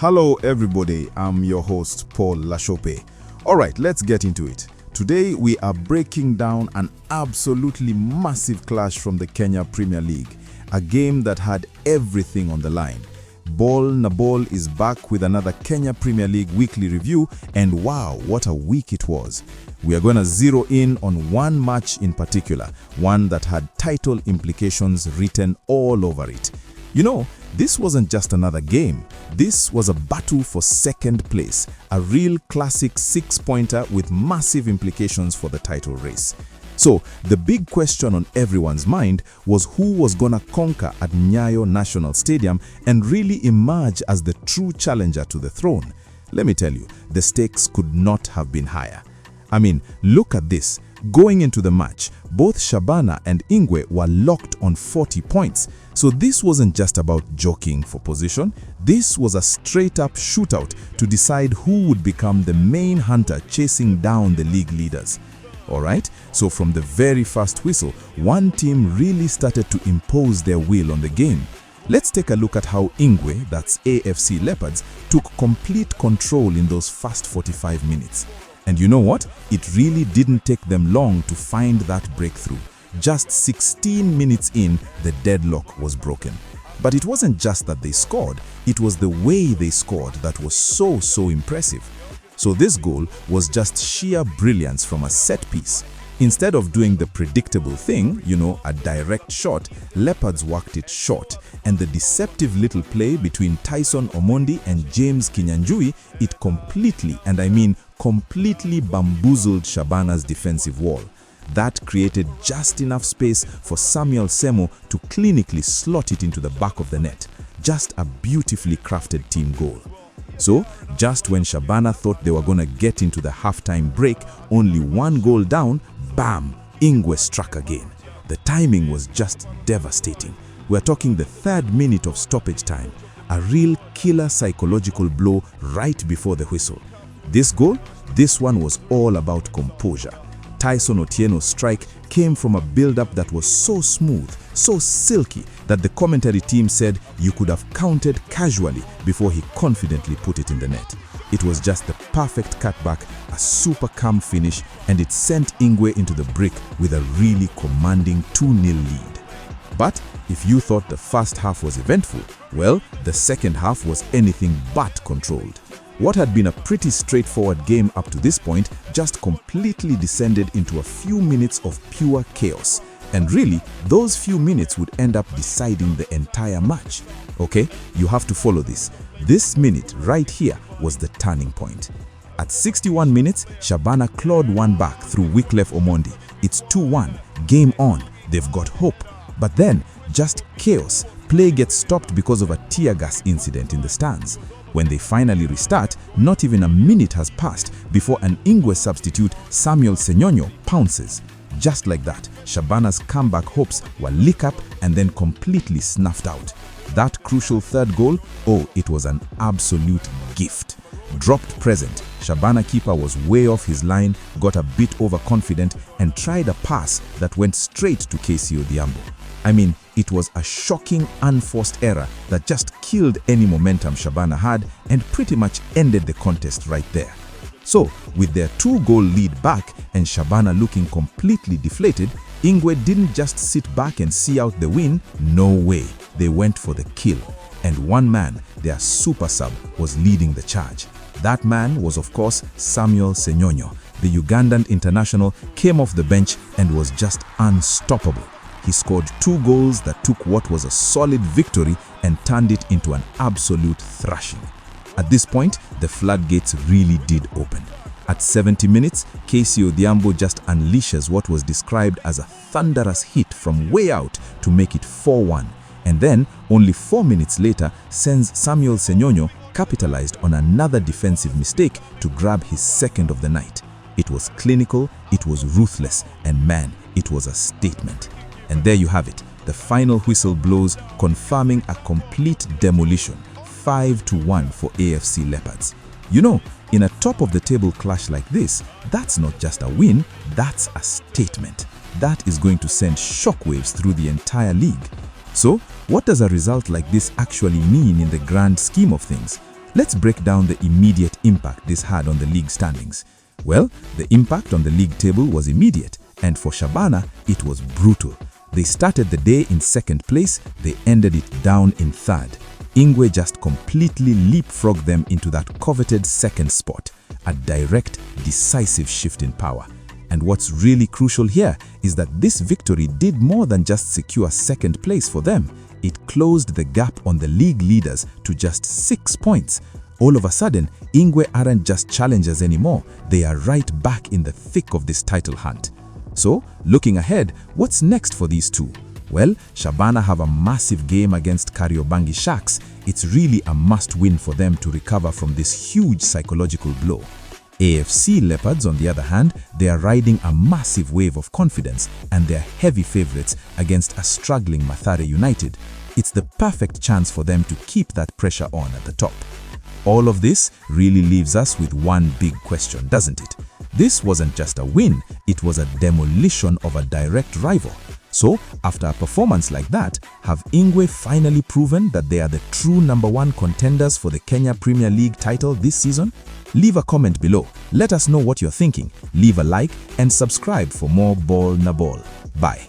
Hello everybody, I'm your host Paul Lashope. Alright, let's get into it. Today we are breaking down an absolutely massive clash from the Kenya Premier League, a game that had everything on the line. Ball na Ball is back with another Kenya Premier League weekly review, and wow, what a week it was. We are going to zero in on one match in particular, one that had title implications written all over it. You know, this wasn't just another game. This was a battle for second place, a real classic six-pointer with massive implications for the title race. So, the big question on everyone's mind was who was gonna conquer at Nyayo National Stadium and really emerge as the true challenger to the throne. Let me tell you, the stakes could not have been higher. I mean, look at this. Going into the match, both Shabana and Ingwe were locked on 40 points. So this wasn't just about jockeying for position. This was a straight-up shootout to decide who would become the main hunter chasing down the league leaders. Alright, so from the very first whistle, one team really started to impose their will on the game. Let's take a look at how Ingwe, that's AFC Leopards, took complete control in those first 45 minutes. And you know what? It really didn't take them long to find that breakthrough. Just 16 minutes in, the deadlock was broken. But it wasn't just that they scored, it was the way they scored that was so impressive. So this goal was just sheer brilliance from a set piece. Instead of doing the predictable thing, you know, a direct shot, Leopards worked it short, and the deceptive little play between Tyson Omondi and James Kinyanjui, it completely, and I mean completely bamboozled Shabana's defensive wall. That created just enough space for Samuel Semo to clinically slot it into the back of the net. Just a beautifully crafted team goal. So, just when Shabana thought they were gonna get into the halftime break, only one goal down, bam, Ingwe struck again. The timing was just devastating. We're talking the 3rd minute of stoppage time. A real killer psychological blow right before the whistle. This goal, this one was all about composure. Tyson Otieno's strike came from a build-up that was so smooth, so silky, that the commentary team said you could have counted casually before he confidently put it in the net. It was just the perfect cutback, a super calm finish, and it sent Ingwe into the brick with a really commanding 2-0 lead. But if you thought the first half was eventful, well, the second half was anything but controlled. What had been a pretty straightforward game up to this point just completely descended into a few minutes of pure chaos. And really, those few minutes would end up deciding the entire match. Okay, you have to follow this. This minute right here was the turning point. At 61 minutes, Shabana clawed one back through Wycliffe Omondi. It's 2-1, game on, they've got hope. But then, just chaos. Play gets stopped because of a tear gas incident in the stands. When they finally restart, not even a minute has passed before an Ingwe substitute, Samuel Senyonyo, pounces. Just like that, Shabana's comeback hopes were lit up and then completely snuffed out. That crucial third goal, oh, it was an absolute gift. Dropped present, Shabana keeper was way off his line, got a bit overconfident, and tried a pass that went straight to KC Odhiambo. I mean, it was a shocking, unforced error that just killed any momentum Shabana had and pretty much ended the contest right there. So, with their 2-goal lead back and Shabana looking completely deflated, Ingwe didn't just sit back and see out the win. No way. They went for the kill. And one man, their super sub, was leading the charge. That man was, of course, Samuel Senyonyo. The Ugandan international came off the bench and was just unstoppable. He scored 2 goals that took what was a solid victory and turned it into an absolute thrashing. At this point, the floodgates really did open. At 70 minutes, KC Odhiambo just unleashes what was described as a thunderous hit from way out to make it 4-1. And then, only 4 minutes later, sends Samuel Senyonyo capitalized on another defensive mistake to grab his second of the night. It was clinical, it was ruthless, and man, it was a statement. And there you have it. The final whistle blows, confirming a complete demolition, 5-1 for AFC Leopards. You know, in a top-of-the-table clash like this, that's not just a win, that's a statement. That is going to send shockwaves through the entire league. So, what does a result like this actually mean in the grand scheme of things? Let's break down the immediate impact this had on the league standings. Well, the impact on the league table was immediate, and for Shabana, it was brutal. They started the day in second place, they ended it down in third. Ingwe just completely leapfrogged them into that coveted second spot, a direct, decisive shift in power. And what's really crucial here is that this victory did more than just secure second place for them. It closed the gap on the league leaders to just 6 points. All of a sudden, Ingwe aren't just challengers anymore, they are right back in the thick of this title hunt. So, looking ahead, what's next for these two? Well, Shabana have a massive game against Kariobangi Sharks. It's really a must-win for them to recover from this huge psychological blow. AFC Leopards, on the other hand, they are riding a massive wave of confidence and they're heavy favorites against a struggling Mathare United. It's the perfect chance for them to keep that pressure on at the top. All of this really leaves us with one big question, doesn't it? This wasn't just a win, it was a demolition of a direct rival. So, after a performance like that, have Ingwe finally proven that they are the true #1 contenders for the Kenya Premier League title this season? Leave a comment below. Let us know what you're thinking. Leave a like and subscribe for more Ball na Ball. Bye.